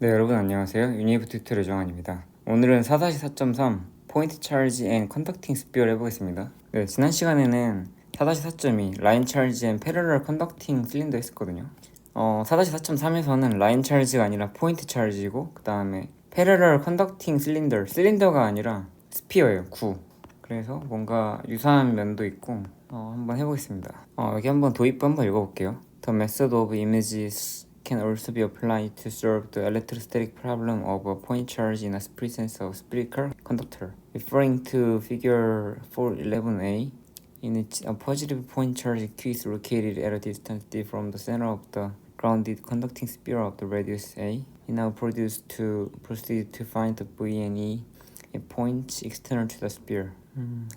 네, 여러분 안녕하세요. 유니브 튜토리얼 정한입니다. 오늘은 4-4.3 포인트 차지 앤 컨덕팅 스피어를 해보겠습니다. 네, 지난 시간에는 4-4.2 라인 차지 앤 패러럴 컨덕팅 실린더 했었거든요. 4-4.3에서는 라인 차지가 아니라 포인트 차지고, 그 다음에 패러럴 컨덕팅 실린더가 아니라 스피어예요. 구. 그래서 뭔가 유사한 면도 있고 한번 해보겠습니다. 여기 한번 도입부 한번 읽어볼게요. The method of images can also be applied to solve the electrostatic problem of a point charge in a presence of spherical conductor. Referring to figure 411a, in which a positive point charge Q is located at a distance d from the center of the grounded conducting sphere of the radius a. We now proceed to find the V and E at points external to the sphere.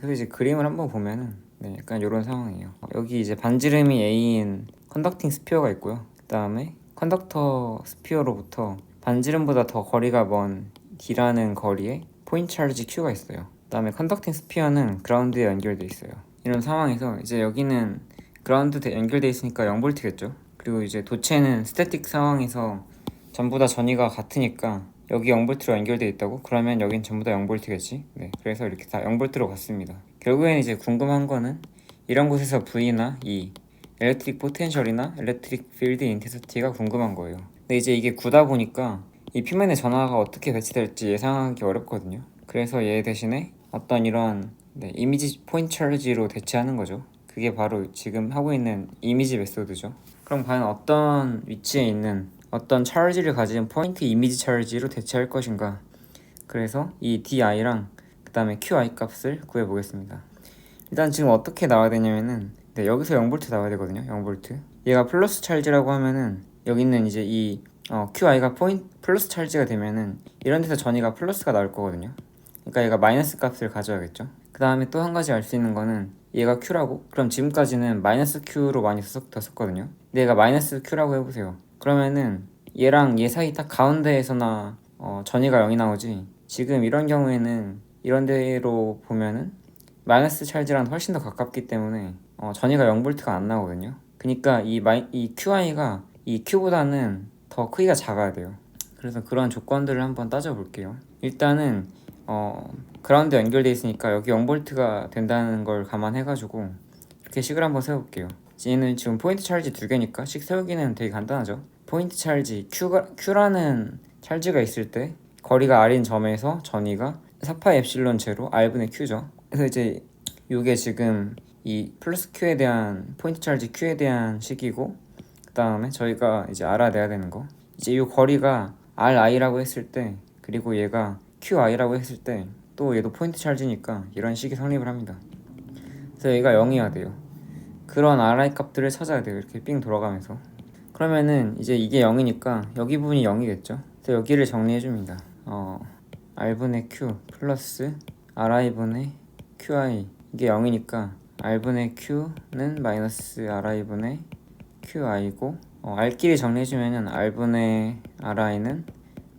그래서 이제 그림을 한번 보면은 약간 이런 상황이에요. 여기 이제 반지름이 A인 컨덕팅 스피어가 있고요. 그 다음에 컨덕터 스피어로부터 반지름보다 더 거리가 먼 D라는 거리에 포인트 차지 Q가 있어요. 그 다음에 컨덕팅 스피어는 그라운드에 연결돼 있어요. 이런 상황에서 이제 여기는 그라운드에 연결돼 있으니까 0V겠죠. 그리고 이제 도체는 스태틱 상황에서 전부 다 전위가 같으니까 여기 0V로 연결돼 있다고? 그러면 여긴 전부 다 0V겠지? 그래서 이렇게 다 0V로 갔습니다. 결국에는 이제 궁금한 거는 이런 곳에서 V나 E, 엘렉트릭 포텐셜이나 엘렉트릭 필드 인텐시티가 궁금한 거예요. 근데 이제 이게 구다 보니까 이 표면의 전하가 어떻게 배치될지 예상하기 어렵거든요. 그래서 얘 대신에 어떤 이런 이미지 포인트 차지로 대체하는 거죠. 그게 바로 지금 하고 있는 이미지 메소드죠. 그럼 과연 어떤 위치에 있는 어떤 차지를 가진 포인트 이미지 차지로 대체할 것인가? 그래서 이 DI랑 그 다음에 QI 값을 구해보겠습니다. 일단 지금 어떻게 나와야 되냐면은 여기서 0V 나와야 되거든요. 0V. 얘가 플러스 찰지라고 하면은 여기 있는 이제 이 QI가 플러스 찰지가 되면은 이런 데서 전위가 플러스가 나올 거거든요. 그러니까 얘가 마이너스 값을 가져야겠죠. 그 다음에 또 한 가지 알 수 있는 거는 얘가 Q라고? 그럼 지금까지는 마이너스 Q로 많이 썼거든요. 근데 얘가 마이너스 Q라고 해보세요. 그러면은 얘랑 얘 사이 딱 가운데에서나 전위가 0이 나오지. 지금 이런 경우에는 이런 데로 보면은 마이너스 찰지랑 훨씬 더 가깝기 때문에 전위가 0V가 안 나오거든요. 그러니까 이 QI가 이 Q보다는 더 크기가 작아야 돼요. 그래서 그런 조건들을 한번 따져볼게요. 일단은 그라운드 연결돼 있으니까 여기 0V가 된다는 걸 감안해가지고 이렇게 식을 한번 세워볼게요. 얘는 지금 포인트 찰지 두 개니까 식 세우기는 되게 간단하죠. 포인트 찰지 Q라는 찰지가 있을 때 거리가 R인 점에서 전위가 4파이 엡실론 제로 R분의 Q죠. 그래서 이제 이게 지금 이 플러스 Q에 대한 포인트 찰지 Q에 대한 식이고, 그 다음에 저희가 이제 알아내야 되는 거, 이제 이 거리가 RI라고 했을 때, 그리고 얘가 QI라고 했을 때 또 얘도 포인트 찰지니까 이런 식이 성립을 합니다. 그래서 얘가 0이어야 돼요. 그런 RI 값들을 찾아야 돼요. 이렇게 삥 돌아가면서. 그러면은 이제 이게 0이니까 여기 부분이 0이겠죠. 그래서 여기를 정리해줍니다. R분의 Q 플러스 RI분의 QI, 이게 0이니까 R분의 Q는 마이너스 RI분의 QI고, R끼리 정리해주면은 R분의 RI는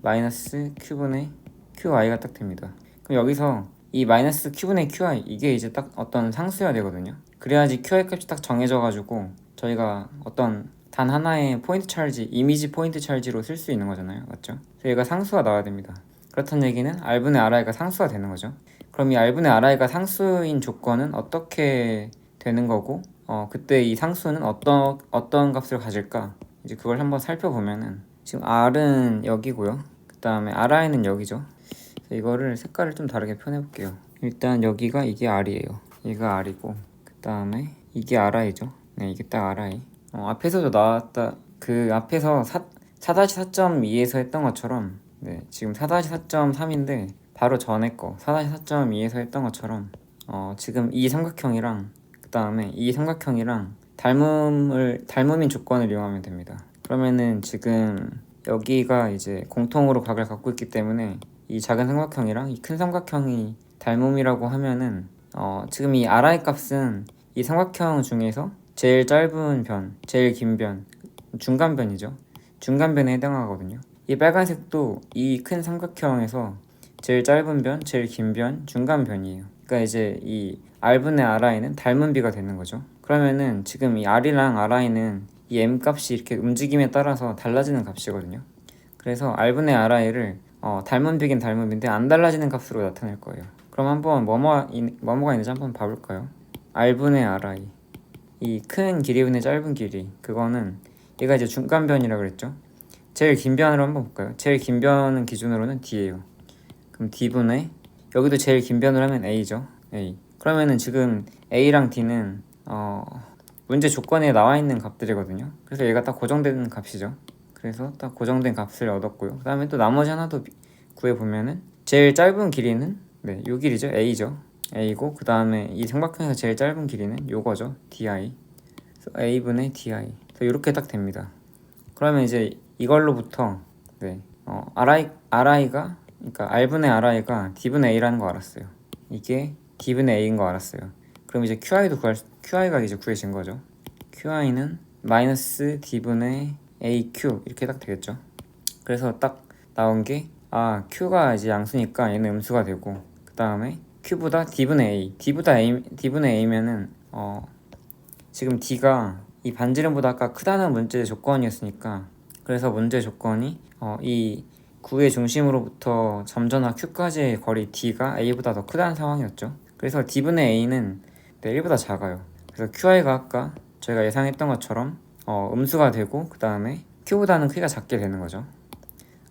마이너스 Q분의 QI가 딱 됩니다. 그럼 여기서 이 마이너스 Q분의 QI, 이게 이제 딱 어떤 상수여야 되거든요. 그래야지 QI 값이 딱 정해져가지고 저희가 어떤 단 하나의 포인트 찰지, 이미지 포인트 찰지로 쓸 수 있는 거잖아요. 맞죠? 그래서 얘가 상수가 나와야 됩니다. 그렇다는 얘기는 R분의 RI가 상수가 되는 거죠. 그럼 이 R분의 RI가 상수인 조건은 어떻게 되는 거고, 그때 이 상수는 어떤 값을 가질까? 이제 그걸 한번 살펴보면은 지금 R은 여기고요. 그 다음에 RI는 여기죠. 그래서 이거를 색깔을 좀 다르게 표현해볼게요. 일단 여기가 이게 R이에요. 얘가 R이고, 그 다음에 이게 RI죠. 네, 이게 딱 RI. 앞에서도 나왔다. 그 앞에서 4-4.2에서 했던 것처럼, 지금 4-4.3인데 바로 전에 거 4-4.2에서 했던 것처럼 지금 이 삼각형이랑 그 다음에 이 삼각형이랑 닮음인 조건을 이용하면 됩니다. 그러면은 지금 여기가 이제 공통으로 각을 갖고 있기 때문에 이 작은 삼각형이랑 이 큰 삼각형이 닮음이라고 하면은 지금 이 RI 값은 이 삼각형 중에서 제일 짧은 변, 제일 긴 변, 중간변이죠. 중간변에 해당하거든요. 이 빨간색도 이 큰 삼각형에서 제일 짧은 변, 제일 긴 변, 중간 변이에요. 그러니까 이제 이 R분의 RI는 닮은 비가 되는 거죠. 그러면은 지금 이 R이랑 RI는 이 M 값이 이렇게 움직임에 따라서 달라지는 값이거든요. 그래서 r분의 ri를 닮은 비긴 닮은 비인데 안 달라지는 값으로 나타낼 거예요. 그럼 한번 뭐뭐가 있는지 한번 봐볼까요? r분의 ri, 이 큰 길이분의 짧은 길이, 그거는 얘가 이제 중간변이라고 그랬죠. 제일 긴 변으로 한번 볼까요? 제일 긴 변은 기준으로는 d예요. 그럼 d분의, 여기도 제일 긴 변으로 하면 a죠. a. 그러면은 지금 a랑 d는 문제 조건에 나와 있는 값들이거든요. 그래서 얘가 딱 고정되는 값이죠. 그래서 딱 고정된 값을 얻었고요. 그 다음에 또 나머지 하나 더 구해보면은 제일 짧은 길이는 요 길이죠. a죠. a고, 그 다음에 이 삼각형에서 제일 짧은 길이는 요거죠. di. 그래서 a분의 di. 이렇게 딱 됩니다. 그러면 이제 이걸로부터 ri가, 그러니까 r분의 ri가 d분의 a라는 거 알았어요. 이게 d분의 a인 거 알았어요. 그럼 이제 QI가 이제 구해진 거죠. QI는 마이너스 d분의 AQ 이렇게 딱 되겠죠. 그래서 딱 나온 게 Q가 이제 양수니까 얘는 음수가 되고, 그 다음에 Q보다 d분의 A, d분의 A면은 지금 D가 이 반지름보다 아까 크다는 문제 조건이었으니까, 그래서 문제 조건이 이 구의 중심으로부터 점전화 Q까지의 거리 D가 A보다 더 크다는 상황이었죠. 그래서 d분의 A는 1보다 작아요. 그래서 QI가 아까 저희가 예상했던 것처럼 음수가 되고, 그 다음에 Q보다는 크기가 작게 되는 거죠.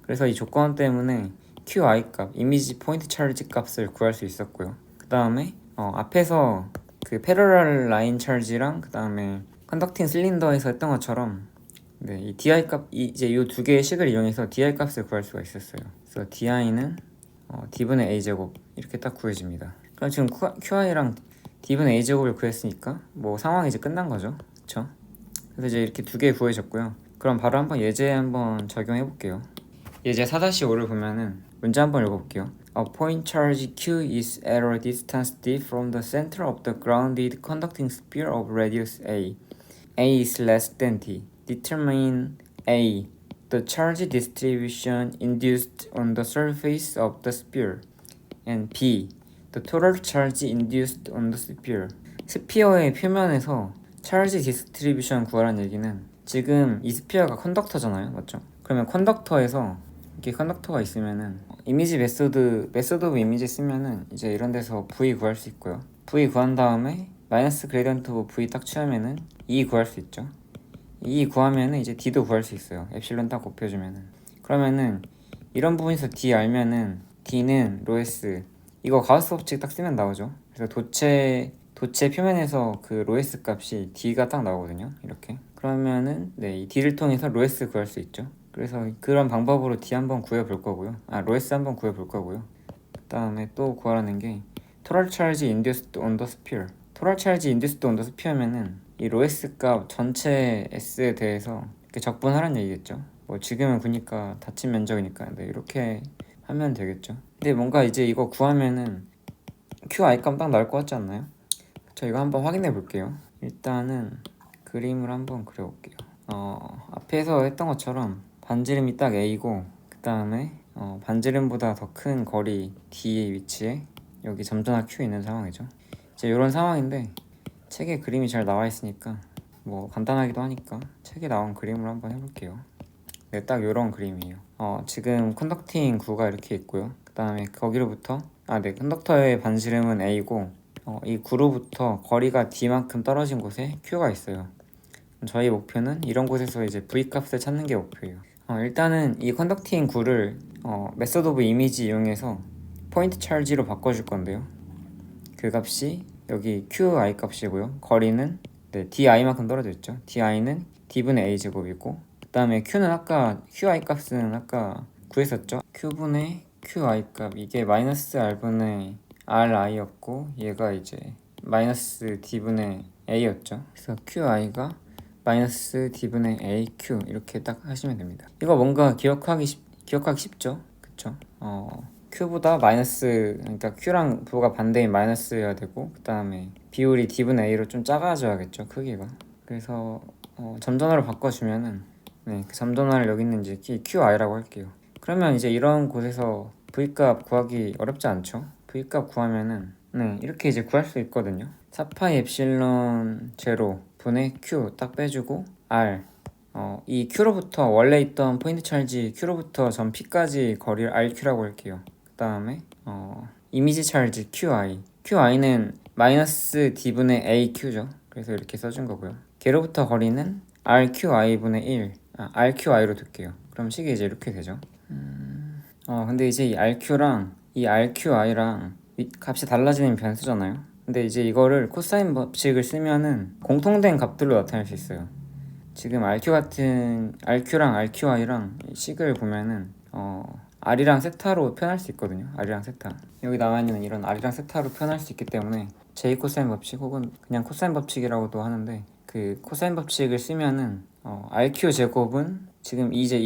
그래서 이 조건 때문에 QI 값, 이미지 포인트 찰지 값을 구할 수 있었고요. 그 다음에 앞에서 그 패러럴 라인 찰지랑 그 다음에 컨덕팅 실린더에서 했던 것처럼 이 DI 값, 이제 이 두 개의 식을 이용해서 DI 값을 구할 수가 있었어요. 그래서 DI는 D분의 A제곱 이렇게 딱 구해집니다. 그럼 지금 QI랑 D분의 A제곱을 구했으니까 뭐 상황이 이제 끝난 거죠. 그쵸? 그래서 이제 이렇게 두 개 구해졌고요. 그럼 바로 한번 예제 한번 적용해 볼게요. 예제 4-5를 보면은 문제 한번 읽어볼게요. A point charge Q is at a distance d from the center of the grounded conducting sphere of radius A. A is less than d. Determine A, the charge distribution induced on the surface of the sphere, and B, the total charge induced on the sphere. 스피어의 표면에서 charge distribution 구하라는 얘기는, 지금 이 스피어가 컨덕터잖아요, 맞죠? 그러면 컨덕터에서 이렇게 컨덕터가 있으면은 이미지 메소드 오브 이미지 쓰면은 이제 이런 데서 V 구할 수 있고요. V 구한 다음에 마이너스 그레디언트 오브 V 딱 취하면은 E 구할 수 있죠. E 구하면은 이제 D도 구할 수 있어요. 엡실론 딱 곱해주면은. 그러면은 이런 부분에서 D 알면은 D는 로에스, 이거 가우스 법칙 딱 쓰면 나오죠. 그래서 도체 표면에서 그 로에스 값이 D가 딱 나오거든요. 이렇게. 그러면은 이 D를 통해서 로에스 구할 수 있죠. 그래서 그런 방법으로 D 한번 구해볼 거고요. 로에스 한번 구해볼 거고요. 그 다음에 또 구하라는 게 토럴 차지 인듀스드 온 더 스피어. 토럴 차지 인듀스드 온 더 스피어면은 이 로에스 값 전체 S에 대해서 이렇게 적분하라는 얘기겠죠. 뭐 지금은 보니까 닫힌 면적이니까 이렇게 하면 되겠죠. 근데 뭔가 이제 이거 구하면은 QI 값 딱 나올 것 같지 않나요? 저 이거 한번 확인해 볼게요. 일단은 그림을 한번 그려볼게요. 앞에서 했던 것처럼 반지름이 딱 A고, 그 다음에 반지름보다 더 큰 거리 D의 위치에 여기 점전화 Q 있는 상황이죠. 이제 이런 상황인데 책에 그림이 잘 나와 있으니까 뭐 간단하기도 하니까 책에 나온 그림을 한번 해볼게요. 딱 이런 그림이에요. 지금 컨덕팅 구가 이렇게 있고요. 그 다음에 거기로부터 컨덕터의 반지름은 A고, 이 구로부터 거리가 D만큼 떨어진 곳에 Q가 있어요. 저희 목표는 이런 곳에서 이제 V 값을 찾는 게 목표예요. 일단은 이 컨덕팅 구를 메소드 오브 이미지 이용해서 포인트 찰지로 바꿔줄 건데요. 그 값이 여기 QI 값이고요. 거리는 DI만큼 떨어져 있죠. DI는 D분의 A 제곱이고, 그 다음에 Q는 아까 QI 값은 아까 구했었죠. Q분의 QI 값, 이게 마이너스 R분의 RI였고 얘가 이제 마이너스 D분의 A였죠. 그래서 QI가 마이너스 D분의 AQ 이렇게 딱 하시면 됩니다. 이거 뭔가 기억하기 쉽죠? 그쵸? Q보다 마이너스, 그러니까 Q랑 부호가 반대인 마이너스여야 되고, 그 다음에 비율이 D분의 A로 좀 작아져야겠죠, 크기가. 그래서 점전화로 바꿔주면은 그 점전화를 여기 있는 이제 QI라고 할게요. 그러면 이제 이런 곳에서 V값 구하기 어렵지 않죠? V값 구하면은 이렇게 이제 구할 수 있거든요. 4파이 엡실론 제로 분의 Q 딱 빼주고 R 이 Q로부터 원래 있던 포인트 찰지 Q로부터 전 P까지 거리를 RQ라고 할게요. 그 다음에 이미지 찰지 QI는 마이너스 D분의 AQ죠. 그래서 이렇게 써준 거고요. 걔로부터 거리는 RQI분의 1 RQI로 둘게요. 그럼 식이 이제 이렇게 되죠. 근데 이제 이 RQ랑 이 RQI랑 값이 달라지는 변수잖아요. 근데 이제 이거를 코사인 법칙을 쓰면은 공통된 값들로 나타낼 수 있어요. 지금 RQ랑 RQI랑 식을 보면은 R이랑 세타로 표현할 수 있거든요. R이랑 세타. 여기 나와 있는 이런 R이랑 세타로 표현할 수 있기 때문에 J 코사인 법칙 혹은 그냥 코사인 법칙이라고도 하는데 그 코사인 법칙을 쓰면은 RQ 제곱은 지금 이제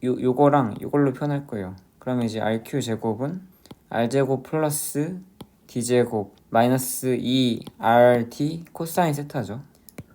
요거랑 요걸로 표현할 거예요. 그러면 이제 RQ 제곱은 R 제곱 플러스 D 제곱 마이너스 2RT 코사인 세타죠.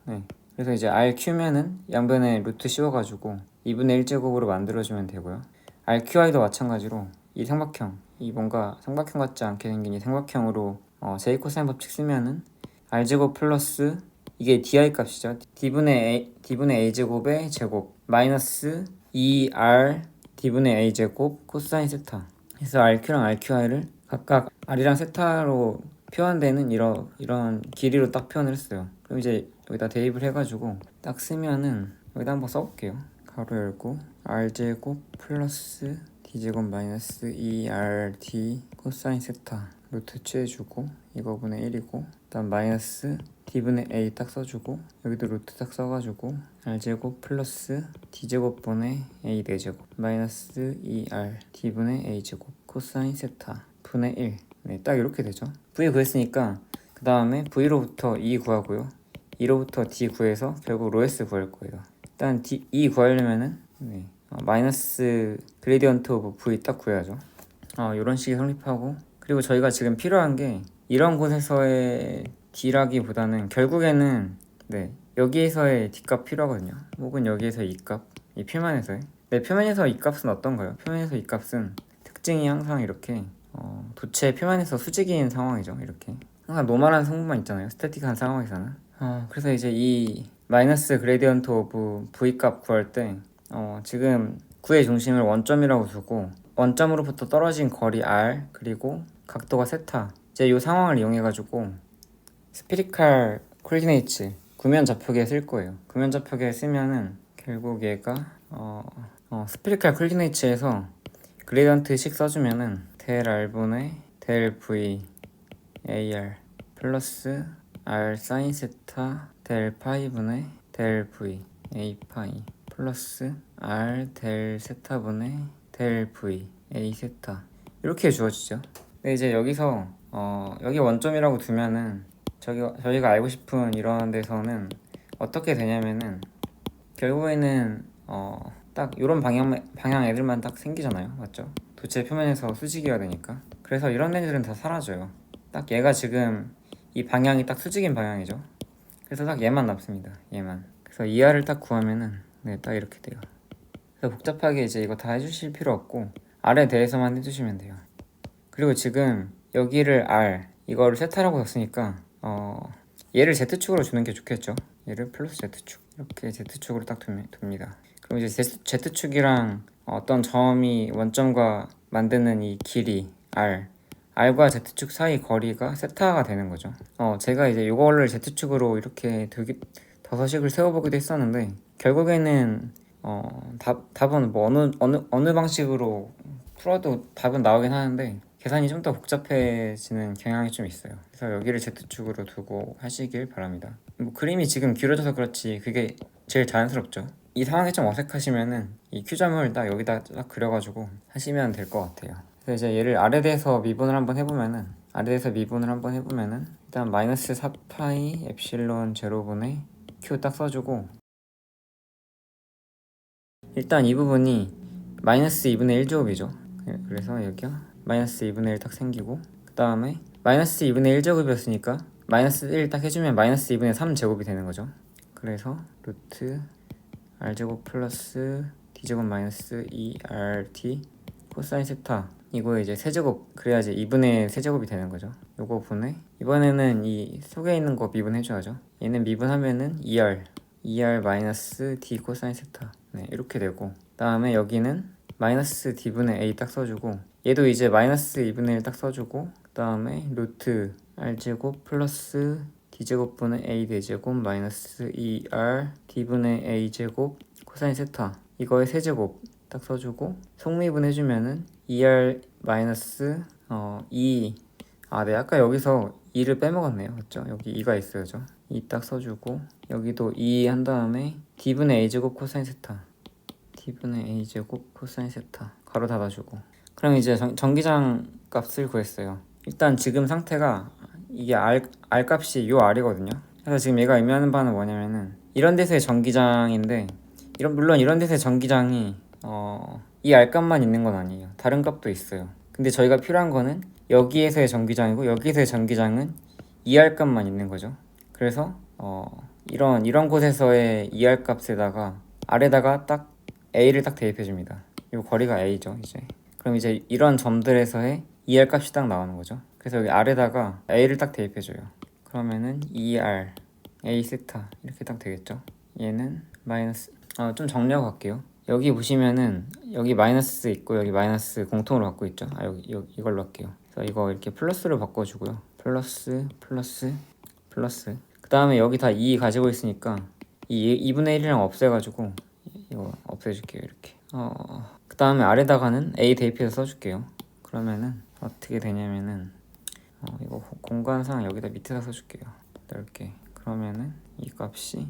네. 그래서 이제 RQ면은 양변에 루트 씌워가지고 2분의 1제곱으로 만들어주면 되고요. RQI도 마찬가지로 이 삼각형, 이 뭔가 삼각형 같지 않게 생긴 이 삼각형으로 제 코사인 법칙 쓰면은 R제곱 플러스 이게 DI 값이죠. D분의 A제곱의 제곱 마이너스 2R D분의 A제곱 코사인 세타. 그래서 RQ랑 RQI를 각각 R이랑 세타로 표현되는 이런 길이로 딱 표현을 했어요. 그럼 이제 여기다 대입을 해가지고 딱 쓰면은 여기다 한번 써볼게요. 가로 열고 R제곱 플러스 D제곱 마이너스 2RT 코사인 세타 루트 취해주고 이거분의 1이고 일단 마이너스 D분의 A 딱 써주고 여기도 루트 딱 써가지고 R제곱 플러스 D제곱분의 A 4제곱 마이너스 2R D분의 A제곱 코사인 세타 분의 1 네, 딱 이렇게 되죠. V 구했으니까 그 다음에 V로부터 E 구하고요. E로부터 D 구해서 결국 로 S 구할 거예요. 일단 E 구하려면은 마이너스 그레디언트 오브 V 딱 구해야죠. 이런 식이 성립하고 그리고 저희가 지금 필요한 게 이런 곳에서의 D라기보다는 결국에는 여기에서의 D값 필요하거든요. 혹은 여기에서 이 값, 이 표면에서의 표면에서 이 값은 어떤가요? 표면에서 이 값은 특징이 항상 이렇게 도체 표면에서 수직인 상황이죠. 이렇게 항상 노멀한 성분만 있잖아요. 스태틱한 상황에서는 그래서 이제 이 마이너스 그레디언트 오브 V 값 구할 때 지금 구의 중심을 원점이라고 두고 원점으로부터 떨어진 거리 R 그리고 각도가 세타 이제 이 상황을 이용해 가지고 스피리칼 콜디네이츠 구면 좌표계에 쓸 거예요. 구면 좌표계에 쓰면은 결국 얘가 스피리칼 콜디네이츠에서 그레디언트식 써주면은 델 R분의 델 V AR 플러스 R 사인 세타 델 파이분의 델 V A 파이 플러스 R 델 세타분의 델 V A 세타 이렇게 주어지죠. 근데 이제 여기서 여기 원점이라고 두면은 저희가 알고 싶은 이런 데서는 어떻게 되냐면은 결국에는 딱 이런 방향 애들만 딱 생기잖아요. 맞죠? 도체 표면에서 수직이어야 되니까. 그래서 이런 애들은 다 사라져요. 딱 얘가 지금 이 방향이 딱 수직인 방향이죠. 그래서 딱 얘만 남습니다. 얘만. 그래서 이하를 딱 구하면은 딱 이렇게 돼요. 그래서 복잡하게 이제 이거 다 해주실 필요 없고 R에 대해서만 해주시면 돼요. 그리고 지금 여기를 R 이거를 세타라고 줬으니까 얘를 Z축으로 주는 게 좋겠죠. 얘를 플러스 Z축 이렇게 Z축으로 딱 둡니다. 그럼 이제 Z축이랑 어떤 점이 원점과 만드는 이 길이 R과 Z축 사이 거리가 세타가 되는 거죠. 제가 이제 이거를 Z축으로 이렇게 더서식을 세워보기도 했었는데 결국에는 답은 뭐 어느 방식으로 풀어도 답은 나오긴 하는데 계산이 좀 더 복잡해지는 경향이 좀 있어요. 그래서 여기를 Z축으로 두고 하시길 바랍니다. 뭐 그림이 지금 길어져서 그렇지 그게 제일 자연스럽죠. 이 상황이 좀 어색하시면은 이 Q점을 딱 여기다 딱 그려가지고 하시면 될 것 같아요. 그래서 이제 얘를 R에 대해서 미분을 한번 해보면은 일단 마이너스 4파이 엡실론 제로분의 Q 딱 써주고 일단 이 부분이 마이너스 2분의 1제곱이죠. 그래서 여기가 마이너스 2분의 1 딱 생기고 그 다음에 마이너스 2분의 1제곱이었으니까 마이너스 1 딱 해주면 마이너스 2분의 3제곱이 되는 거죠. 그래서 루트 R제곱 플러스 D제곱 마이너스 2RT 코사인 세타 이거 이제 세제곱 그래야지 2분의 세제곱이 되는 거죠. 요거 분의 이번에는 이 속에 있는 거 미분해줘야죠. 얘는 미분하면은 2R 2r 마이너스 d 코사인 세타. 네, 이렇게 되고, 다음에 여기는 마이너스 d분의 a 딱 써주고, 얘도 이제 마이너스 2분의 1 딱 써주고, 그 다음에 루트 r제곱 플러스 d제곱분의 a d제곱 마이너스 2r d분의 a제곱 코사인 세타, 이거의 세제곱 딱 써주고, 속미분 해주면은 2r 마이너스 2. 네, 아까 여기서 2를 빼먹었네요. 맞죠? 여기 2가 있어야죠. 2 딱 써주고, 여기도 2 한 다음에 d분의 a제곱 코사인 세타, d분의 a제곱 코사인 세타 가로 닫아주고. 그럼 이제 전기장 값을 구했어요. 일단 지금 상태가 이게 r 값이 요 r이거든요. 그래서 지금 얘가 의미하는 바는 뭐냐면은, 이런 데서의 전기장인데, 물론 이런 데서의 전기장이 이 r 값만 있는 건 아니에요. 다른 값도 있어요. 근데 저희가 필요한 거는 여기에서의 전기장이고, 여기에서의 전기장은 이 r 값만 있는 거죠. 그래서 이런 곳에서의 이 r 값에다가 r에다가 딱 a를 딱 대입해 줍니다. 이 거리가 a죠 이제. 그럼 이제 이런 점들에서의 2r 값이 딱 나오는 거죠. 그래서 여기 r에다가 a를 딱 대입해 줘요. 그러면은 2r a 세타 이렇게 딱 되겠죠. 얘는 마이너스, 좀 정리하고 갈게요. 여기 보시면은 여기 마이너스 있고 여기 마이너스 공통으로 갖고 있죠. 여기 이걸로 할게요. 그래서 이거 이렇게 플러스로 바꿔주고요. 플러스 그 다음에 여기 다 2 가지고 있으니까 이 2분의 1이랑 없애가지고 이거 없애줄게요. 이렇게. 그 다음에 아래다가는 a 대입해서 써줄게요. 그러면은 어떻게 되냐면은 이거 공간상 여기다 밑에다 써줄게요. 넓게. 그러면은 이 값이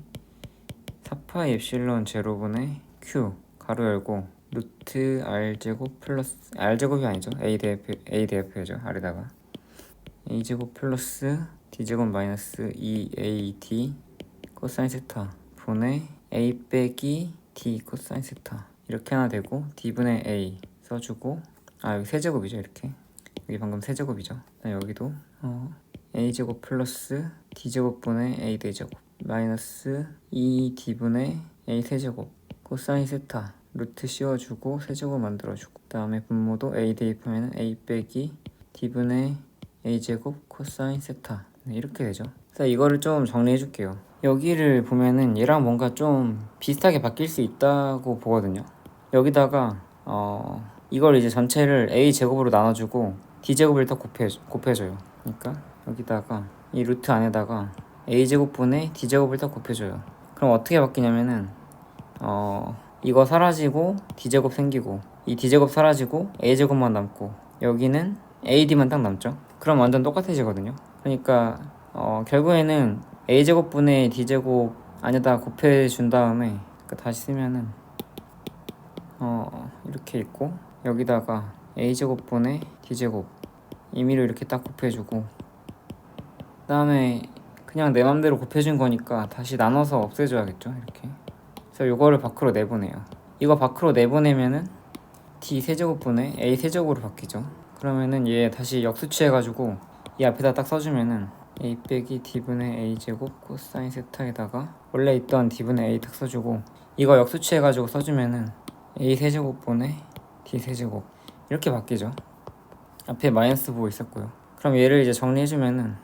4파이 엡실론 제로분의 q 가로 열고 루트 r제곱 플러스, r제곱이 아니죠. a 대입해야죠. 아래다가 a제곱 플러스 d제곱 마이너스 2ad 코사인 세타 분의 a 빼기 d 코사인 세타 이렇게 하나 되고, d분의 a 써주고, 여기 세제곱이죠. 이렇게 여기 방금 세제곱이죠. 여기도 a제곱 플러스 d제곱분의 a 대제곱 마이너스 2d분의 a 세제곱 코사인 세타 루트 씌워주고 세제곱 만들어주고, 그 다음에 분모도 a 대입하면 a 빼기 d분의 a제곱 코사인 세타. 네, 이렇게 되죠. 그래서 이거를 좀 정리해 줄게요. 여기를 보면은 얘랑 뭔가 좀 비슷하게 바뀔 수 있다고 보거든요. 여기다가 이걸 이제 전체를 a제곱으로 나눠주고 d제곱을 더 곱해줘요. 그러니까 여기다가 이 루트 안에다가 a제곱분의 d제곱을 더 곱해줘요. 그럼 어떻게 바뀌냐면은 이거 사라지고 d제곱 생기고, 이 d제곱 사라지고 a제곱만 남고, 여기는 ad만 딱 남죠. 그럼 완전 똑같아지거든요. 그러니까 결국에는 a제곱분의 d제곱 안에다 곱해준 다음에 다시 쓰면은 이렇게 있고, 여기다가 a제곱분의 d제곱 임의로 이렇게 딱 곱해주고, 그 다음에 그냥 내 맘대로 곱해준 거니까 다시 나눠서 없애줘야겠죠. 이렇게. 그래서 이거를 밖으로 내보내요. 이거 밖으로 내보내면은 d 세제곱분의 a 세제곱으로 바뀌죠. 그러면은 얘 다시 역수치해가지고 이 앞에다 딱 써주면은 a 빼기 d분의 a 제곱 코사인 세타에다가 원래 있던 d분의 a 딱 써주고, 이거 역수치해가지고 써주면은 a 세제곱분의 d 세제곱 이렇게 바뀌죠. 앞에 마이너스 보고 있었고요. 그럼 얘를 이제 정리해주면은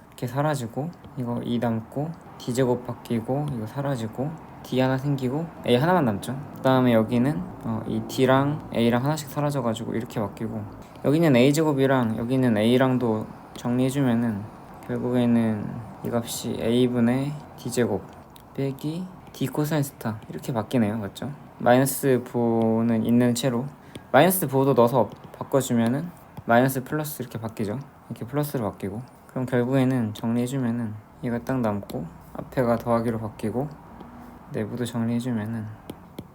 이렇게 사라지고, 이거 2 남고 d제곱 바뀌고, 이거 사라지고 d 하나 생기고 a 하나만 남죠. 그 다음에 여기는 이 d랑 a랑 하나씩 사라져가지고 이렇게 바뀌고, 여기는 a제곱이랑 여기는 a랑도 정리해주면은 결국에는 이 값이 a분의 d제곱 빼기 d 코사인 스타 이렇게 바뀌네요. 맞죠? 마이너스 부호는 있는 채로 마이너스 부호도 넣어서 바꿔주면은 마이너스 플러스 이렇게 바뀌죠. 이렇게 플러스로 바뀌고, 그럼 결국에는 정리해주면은 얘가 딱 남고, 앞에가 더하기로 바뀌고, 내부도 정리해주면은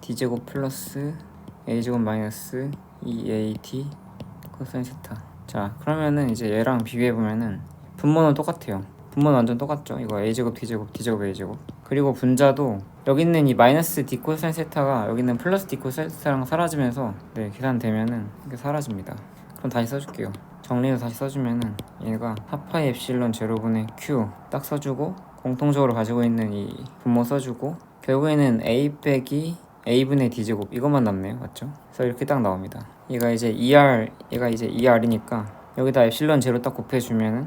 d제곱 플러스 a제곱 마이너스 2ad 코사인 세타. 자, 그러면은 이제 얘랑 비교해보면은 분모는 똑같아요. 분모는 완전 똑같죠. 이거 a제곱 d제곱 d제곱 a제곱. 그리고 분자도 여기 있는 이 마이너스 d 코사인 세타가 여기 있는 플러스 d 코사인 세타랑 사라지면서 계산되면은 이게 사라집니다. 그럼 다시 써줄게요. 정리해서 다시 써주면은 얘가 4파이 엡실론 제로분의 q 딱 써주고, 공통적으로 가지고 있는 이 분모 써주고, 결국에는 a 빼기 a분의 d제곱 이것만 남네요. 맞죠? 그래서 이렇게 딱 나옵니다. 얘가 이제 2r이니까 여기다 엡실론 제로 딱 곱해주면은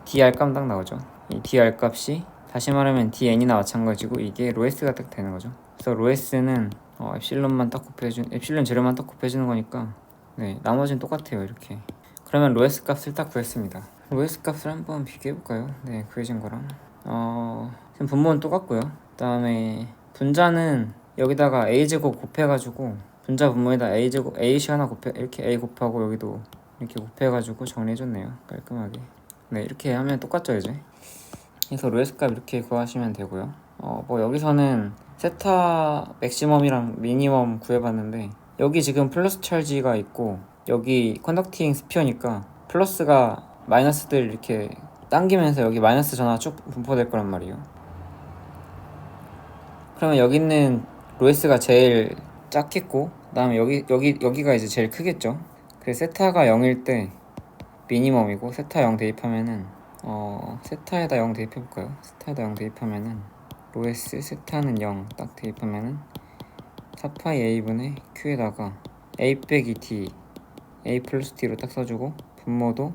dr 값 딱 나오죠. 이 dr 값이 다시 말하면 dn이나 마찬가지고 이게 로에스가 딱 되는 거죠. 그래서 로에스는 엡실론만 딱 곱해준 엡실론 제로만 딱 곱해주는 거니까 네, 나머지는 똑같아요. 이렇게. 그러면 로에스 값을 딱 구했습니다. 로에스 값을 한번 비교해볼까요? 네, 구해진 거랑 지금 분모는 똑같고요. 그 다음에 분자는 여기다가 a제곱 곱해가지고 분자 분모에다 a제곱 a시 하나 곱해 이렇게 a 곱하고 여기도 이렇게 곱해가지고 정리해줬네요. 깔끔하게. 네, 이렇게 하면 똑같죠 이제. 그래서 로에스 값 이렇게 구하시면 되고요. 뭐 여기서는 세타 맥시멈이랑 미니멈 구해봤는데 여기 지금 플러스 찰지가 있고 여기 컨덕팅 스피어니까 플러스가 마이너스들 이렇게 당기면서 여기 마이너스 전화가 쭉 분포될 거란 말이에요. 그러면 여기 있는 로에스가 제일 작겠고 그 다음에 여기가 이제 제일 크겠죠. 그래서 세타가 0일 때 미니멈이고 세타 0 대입하면은 세타에다 0 대입해볼까요? 세타에다 0 대입하면은 로에스 세타는 0 딱 대입하면은 4파이 a분의 q에다가 a 빼기 d a 플러스 d로 딱 써주고 분모도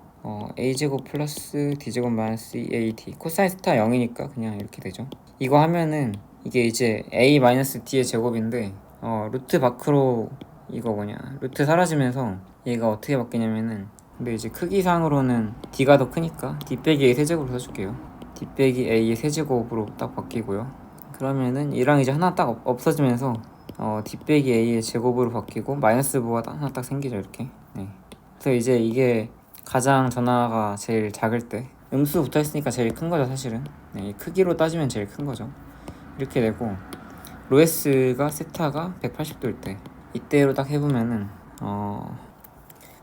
a제곱 플러스 d제곱 마이너스 2ad 코사인 세타 0이니까 그냥 이렇게 되죠. 이거 하면은 이게 이제 a 마이너스 d의 제곱인데 루트 밖으로 이거 루트 사라지면서 얘가 어떻게 바뀌냐면은 근데 이제 크기상으로는 d가 더 크니까 d 빼기 a 세제곱으로 써줄게요. d 빼기 a의 세제곱으로 딱 바뀌고요. 그러면은 얘랑 이제 하나 딱 없어지면서 d 빼기 a의 제곱으로 바뀌고 마이너스 부가 하나 딱 생기죠 이렇게. 네. 그래서 이제 이게 가장 전화가 제일 작을 때 음수 붙어있으니까 제일 큰 거죠 사실은. 네, 크기로 따지면 제일 큰 거죠. 이렇게 되고 로에스가 세타가 180도일 때 이때로 딱 해보면은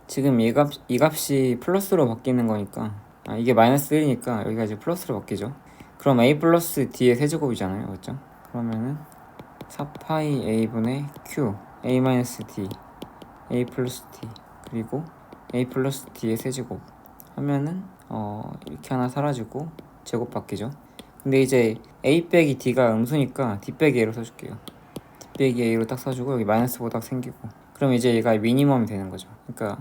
지금 이 값이 플러스로 바뀌는 거니까 이게 마이너스 1이니까 여기가 이제 플러스로 바뀌죠. 그럼 a 플러스 d의 세제곱이잖아요 맞죠? 그러면은 4파이 a분의 q a 마이너스 d a 플러스 d 그리고 a 플러스 d의 세제곱 하면은 이렇게 하나 사라지고 제곱 바뀌죠. 근데 이제 a 빼기 d가 음수니까 d 빼기 a로 써줄게요. d 빼기 a로 딱 써주고 여기 마이너스 보 딱 생기고 그럼 이제 얘가 미니멈이 되는 거죠. 그러니까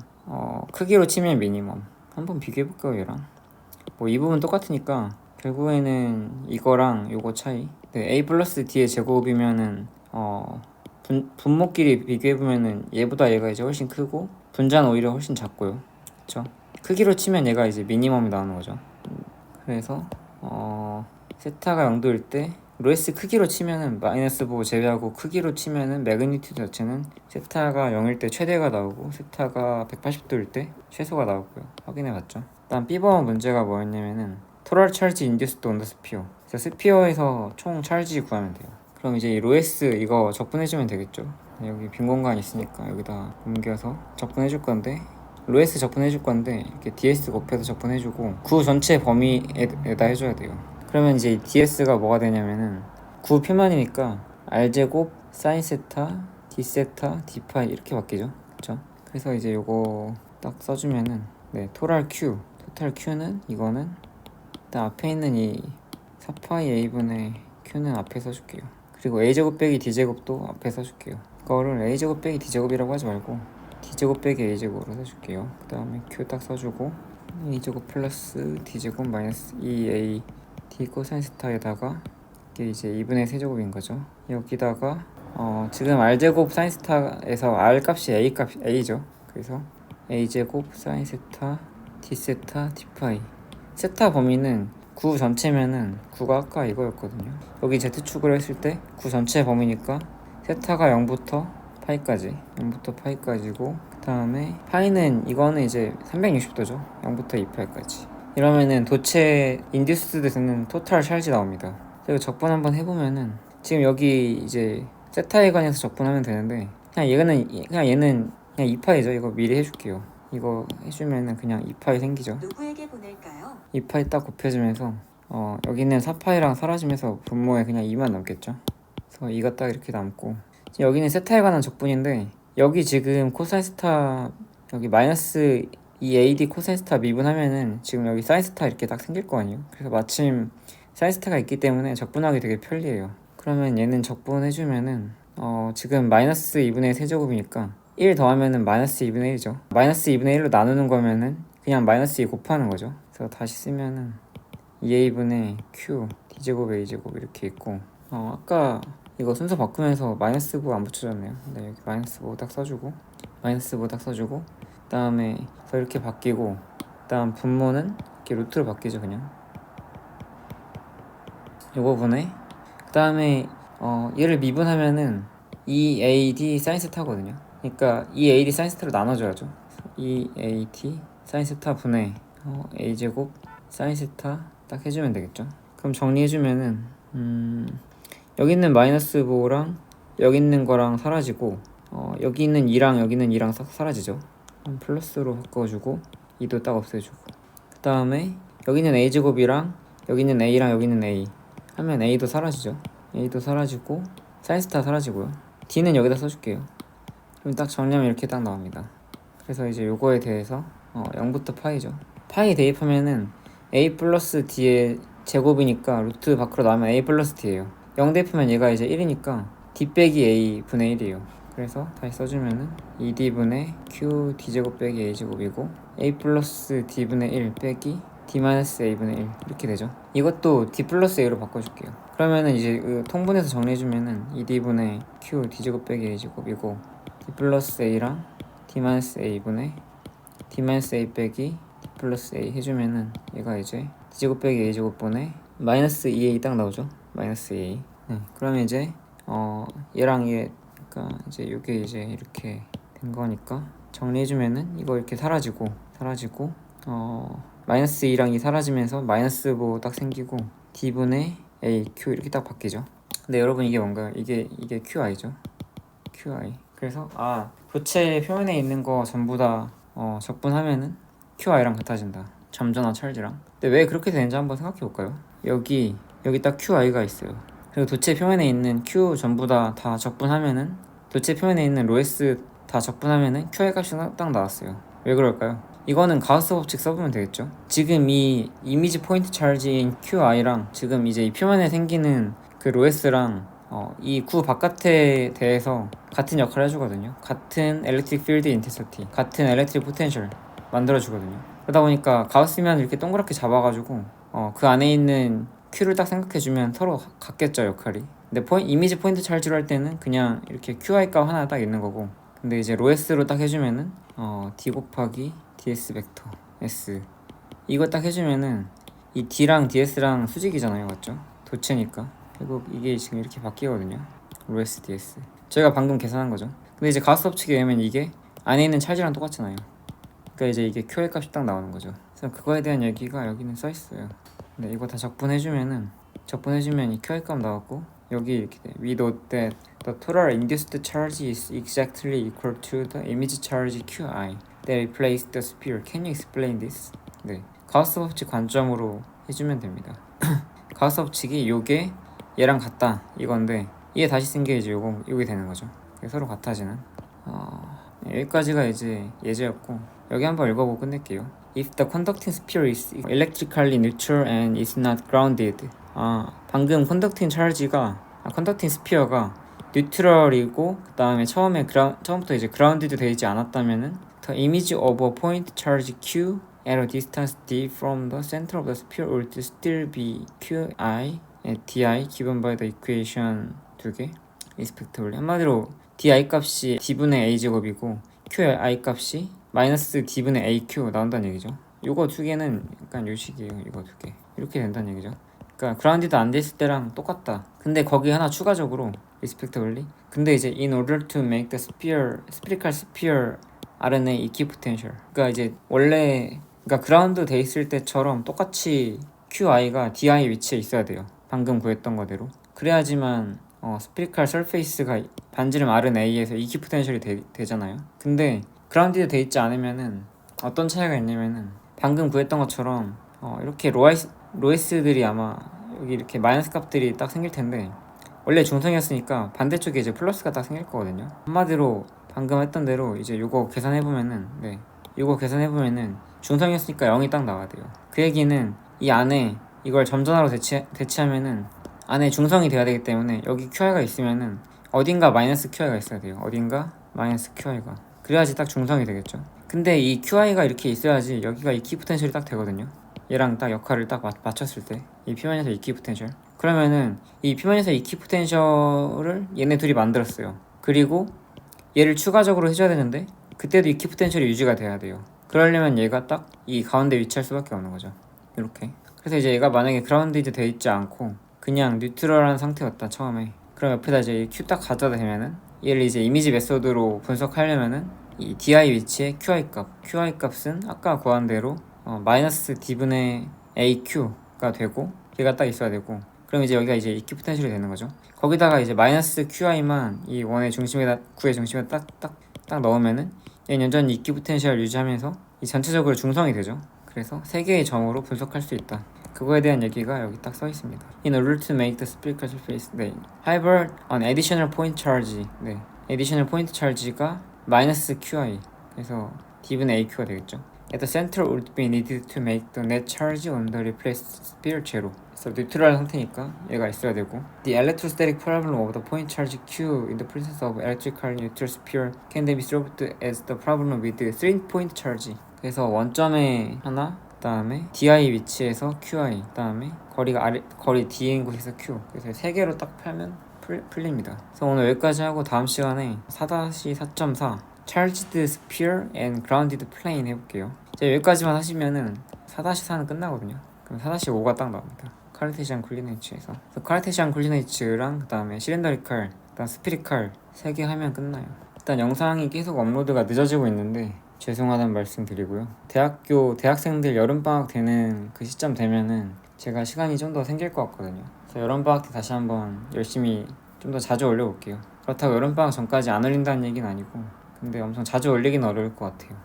크기로 치면 미니멈. 한번 비교해볼까요 얘랑. 뭐 이 부분 똑같으니까 결국에는 이거랑 요거 차이. 네, a 플러스 d의 제곱이면은 분모끼리 비교해보면은 얘보다 얘가 이제 훨씬 크고 분자는 오히려 훨씬 작고요. 그쵸? 크기로 치면 얘가 이제 미니멈이 나오는 거죠. 그래서 세타가 0도일 때 로에스 크기로 치면은 마이너스 보고 제외하고 크기로 치면은 매그니튜드 자체는 세타가 0일 때 최대가 나오고 세타가 180도일 때 최소가 나오고요. 확인해 봤죠. 일단 B번 문제가 뭐였냐면은 토럴 찰지 인듀스드 온 더 스피어. 그래서 스피어에서 총 찰지 구하면 돼요. 그럼 이제 이 로에스 이거 적분해주면 되겠죠. 여기 빈 공간 있으니까 여기다 옮겨서 적분해줄 건데 로에스 적분해줄 건데 이렇게 ds 곱해서 적분해주고 구 전체 범위에다 해줘야 돼요. 그러면 이제 ds가 뭐가 되냐면은 구 표면이니까 r제곱 사인 세타 d 세타 d 파이 이렇게 바뀌죠. 그쵸? 그래서 이제 요거 딱 써주면은 네 토탈 q는 이거는 일단 앞에 있는 이 4파이 a분의 q는 앞에 써줄게요. 그리고 a제곱 빼기 d제곱도 앞에 써줄게요. 이거를 a제곱 빼기 d제곱이라고 하지 말고 d제곱 빼기 a제곱으로 써줄게요. 그 다음에 q 딱 써주고 a제곱 플러스 d제곱 마이너스 2a d 코사인 스타에다가 이게 이제 2분의 세제곱인 거죠. 여기다가 지금 r제곱 사인 스타에서 r 값이 a죠. 그래서 a제곱 사인 세타 d 세타 d 파이 세타 범위는 구 전체면은 구가 아까 이거였거든요. 여기 z축으로 했을 때 구 전체 범위니까 세타가 0부터 파이까지고 그 다음에 파이는 이거는 이제 360도죠. 0부터 2파이까지. 이러면은 도체 인듀스드에서는 토탈 찰지 나옵니다. 그리고 적분 한번 해보면은 지금 여기 이제 세타에 관해서 적분하면 되는데 그냥 얘는 그냥 2파이죠. 이거 미리 해줄게요. 이거 해주면은 그냥 2파이 생기죠. 누구에게 보낼까요? 2파이 딱 곱해지면서 여기는 4파이랑 사라지면서 분모에 그냥 2만 남겠죠. 그래서 2가 딱 이렇게 남고 여기는 세타에 관한 적분인데 여기 지금 코사인 스타 여기 마이너스 2AD 코사인 스타 미분하면은 지금 여기 사인 스타 이렇게 딱 생길 거 아니에요. 그래서 마침 사인 스타가 있기 때문에 적분하기 되게 편리해요. 그러면 얘는 적분해주면은 지금 마이너스 2분의 세제곱이니까 1 더하면은 마이너스 2분의 1이죠. 마이너스 2분의 1로 나누는 거면은 그냥 마이너스 2 곱하는 거죠. 그래서 다시 쓰면은 2a분의 q d제곱 a제곱 이렇게 있고 아까 이거 순서 바꾸면서 마이너스 9 안 붙여졌네요. 네, 여기 마이너스 5 딱 써주고 마이너스 5 딱 써주고 그 다음에 이렇게 바뀌고 그 다음 분모는 이렇게 루트로 바뀌죠. 그냥 요거분에 그 다음에 얘를 미분하면은 2AD 사인세타거든요. 그러니까 2AD 사인세타로 나눠줘야죠. 2AT 사인세타 분의 A제곱 사인세타 딱 해주면 되겠죠. 그럼 정리해주면은 여기 있는 마이너스 5랑 여기 있는 거랑 사라지고 여기 있는 2랑 여기 있는 2랑 싹 사라지죠. 그럼 플러스로 바꿔주고 2도 딱 없애주고 그 다음에 여기 있는 A제곱이랑 여기 있는 A랑 여기 있는 A 하면 A도 사라지죠. A도 사라지고 사인스타 사라지고요. D는 여기다 써줄게요. 그럼 딱 정리하면 이렇게 딱 나옵니다. 그래서 이제 요거에 대해서 0부터 파이죠. 파이 대입하면은 A 플러스 D의 제곱이니까 루트 밖으로 나오면 A 플러스 D예요. 0 대입하면 얘가 이제 1이니까 D 빼기 A 분의 1이에요. 그래서 다시 써주면은 2D분의 Q D제곱 빼기 A제곱이고 A 플러스 D분의 1 빼기 D-A분의 1 이렇게 되죠. 이것도 D 플러스 A로 바꿔줄게요. 그러면은 이제 통분해서 정리해주면은 2D분의 Q D제곱 빼기 A제곱이고 D 플러스 A랑 D-A분의 D-A 빼기 D 플러스 A 해주면은 얘가 이제 D제곱 빼기 A제곱분의 마이너스 2A 딱 나오죠. 마이너스 2A. 네, 그러면 이제 얘랑 얘 그러니까 이제 이게 이제 이렇게 된 거니까 정리해주면은 이거 이렇게 사라지고 마이너스 2랑 2 사라지면서 마이너스 5 딱 생기고 D분의 A, Q 이렇게 딱 바뀌죠. 근데 여러분 이게 뭔가요? 이게 QI죠. QI. 그래서 도체 표면에 있는 거 전부 다 적분하면은 QI랑 같아진다. 점전화 찰지랑. 근데 왜 그렇게 되는지 한번 생각해 볼까요? 여기 딱 QI가 있어요. 그리고 도체 표면에 있는 Q 전부 다 적분하면은 도체 표면에 있는 로에스 다 적분하면은 QI 값이 딱 나왔어요. 왜 그럴까요? 이거는 가우스 법칙 써보면 되겠죠. 지금 이 이미지 포인트 찰지인 QI랑 지금 이제 이 표면에 생기는 그 로에스랑 이 구 바깥에 대해서 같은 역할을 해주거든요. 같은 엘렉트릭 필드 인텐시티, 같은 엘렉트릭 포텐셜 만들어주거든요. 그러다 보니까 가우스면 이렇게 동그랗게 잡아가지고 그 안에 있는 Q를 딱 생각해주면 서로 같겠죠, 역할이. 근데 이미지 포인트 찰지로 할 때는 그냥 이렇게 QI 값 하나 딱 있는 거고, 근데 이제 로에스로 딱 해주면은 D 곱하기 DS 벡터 S 이거 딱 해주면은 이 D랑 DS랑 수직이잖아요, 맞죠? 도체니까 결국 이게 지금 이렇게 바뀌거든요. 로에스 DS 저희가 방금 계산한 거죠. 근데 이제 가우스 법칙에 의하면 이게 안에 있는 찰지랑 똑같잖아요. 그러니까 이제 이게 QI 값이 딱 나오는 거죠. 그래서 그거에 대한 얘기가 여기는 써 있어요. 근데 이거 다 적분해주면 이 QI 값 나왔고 여기 이렇게 돼. We note that the total induced charge is exactly equal to the image charge QI that replaced the sphere. Can you explain this? 네, 가우스 법칙 관점으로 해주면 됩니다. 가우스 법칙이 요게 얘랑 같다 이건데 얘 다시 쓴 게 이제 요게 되는 거죠. 서로 같아지는. 여기까지가 이제 예제였고 여기 한번 읽어보고 끝낼게요. If the conducting sphere is electrically neutral and is not grounded. 방금 conducting charge가 conducting sphere가 뉴트럴이고 그 다음에 처음부터 이제 grounded 되어 있지 않았다면은 the image of a point charge Q at a distance d from the center of the sphere would still be QI and DI given by the equation 두 개 respectively. 한마디로 DI 값이 D분의 A제곱이고 QI 값이 마이너스 D분의 AQ 나온다는 얘기죠. 요거 두 개는 약간 요식이에요. 이거 두 개 이렇게 된다는 얘기죠. 그러니까 그라운디드 안 됐을 때랑 똑같다. 근데 거기 하나 추가적으로 respectively. 근데 이제 in order to make the spherical sphere RNA equipotential. 그러니까 이제 원래 그러니까 그라운드 돼 있을 때처럼 똑같이 QI가 DI 위치에 있어야 돼요. 방금 구했던 거대로. 그래야지만 스피리컬 서페이스가 반지름 RNA에서 이퀴포텐셜이 되잖아요. 근데 그라운디드 돼 있지 않으면은 어떤 차이가 있냐면은 방금 구했던 것처럼 이렇게 로에스들이 아마 여기 이렇게 마이너스 값들이 딱 생길 텐데 원래 중성이었으니까 반대쪽에 이제 플러스가 딱 생길 거거든요. 한마디로 방금 했던 대로 이제 요거 계산해보면은 요거 계산해보면은 중성이었으니까 0이 딱 나와야 돼요. 그 얘기는 이 안에 이걸 점전화로 대체하면은 안에 중성이 돼야 되기 때문에 여기 QI가 있으면은 어딘가 마이너스 QI가 있어야 돼요. 어딘가 마이너스 QI가. 그래야지 딱 중성이 되겠죠. 근데 이 QI가 이렇게 있어야지 여기가 이퀴포텐셜이 딱 되거든요. 얘랑 딱 역할을 딱 맞췄을 때 이 P-2 이퀴포텐셜, 그러면은 이 P-2 이퀴포텐셜을 얘네 둘이 만들었어요. 그리고 얘를 추가적으로 해줘야 되는데 그때도 이퀴포텐셜이 유지가 돼야 돼요. 그러려면 얘가 딱 이 가운데 위치할 수밖에 없는 거죠. 이렇게. 그래서 이제 얘가 만약에 그라운드드 돼 있지 않고 그냥 뉴트럴한 상태였다 처음에, 그럼 옆에다 이제 Q 딱 가져다 대면은 얘를 이제 이미지 메소드로 분석하려면은 이 di 위치의 qi 값은 아까 구한 대로 마이너스 d분의 aq가 되고 얘가 딱 있어야 되고, 그럼 이제 여기가 이제 이퀴포텐셜이 되는 거죠. 거기다가 이제 마이너스 qi만 이 원의 중심에다, 구의 중심에 딱 넣으면은 얘는 여전히 이퀴포텐셜 유지하면서 이 전체적으로 중성이 되죠. 그래서 세 개의 점으로 분석할 수 있다. 그거에 대한 얘기가 여기 딱 써 있습니다. In order to make the spherical surface, 네. However, an additional point charge, 네. additional point charge가 마이너스 qi, 그래서 d분의 aq가 되겠죠. At the center would be needed to make the net charge on the replaced sphere zero. 그래서 뉴트럴 상태니까 얘가 있어야 되고, The electrostatic problem of the point charge q in the presence of electrical neutral sphere can then be solved as the problem with the 3-point charge. 그래서 원점에 하나, 그 다음에 di 위치에서 qi, 그 다음에 거리 d인 곳에서 q, 그래서 세 개로 딱 풀면 풀립니다. 그래서 오늘 여기까지 하고 다음 시간에 4-4.4 Charged Sphere and Grounded Plane 해볼게요. 이제 여기까지만 하시면은 4-4는 끝나거든요. 그럼 4-5가 딱 나옵니다. 카르테시안 콜리네이츠에서. 그래서 카르테시안 콜리네이츠랑 그 다음에 시린더리칼, 그 다음 스피리칼 3개 하면 끝나요. 일단 영상이 계속 업로드가 늦어지고 있는데 죄송하다는 말씀 드리고요. 대학생들 여름방학 되는 그 시점 되면은 제가 시간이 좀 더 생길 것 같거든요. 그래서 여름방학 때 다시 한번 열심히 좀 더 자주 올려볼게요. 그렇다고 여름방학 전까지 안 올린다는 얘기는 아니고, 근데 엄청 자주 올리긴 어려울 것 같아요.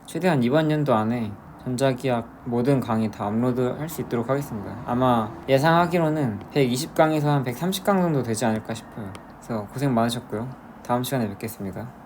최대한 이번 연도 안에 전자기학 모든 강의 다 업로드 할 수 있도록 하겠습니다. 아마 예상하기로는 120강에서 한 130강 정도 되지 않을까 싶어요. 그래서 고생 많으셨고요. 다음 시간에 뵙겠습니다.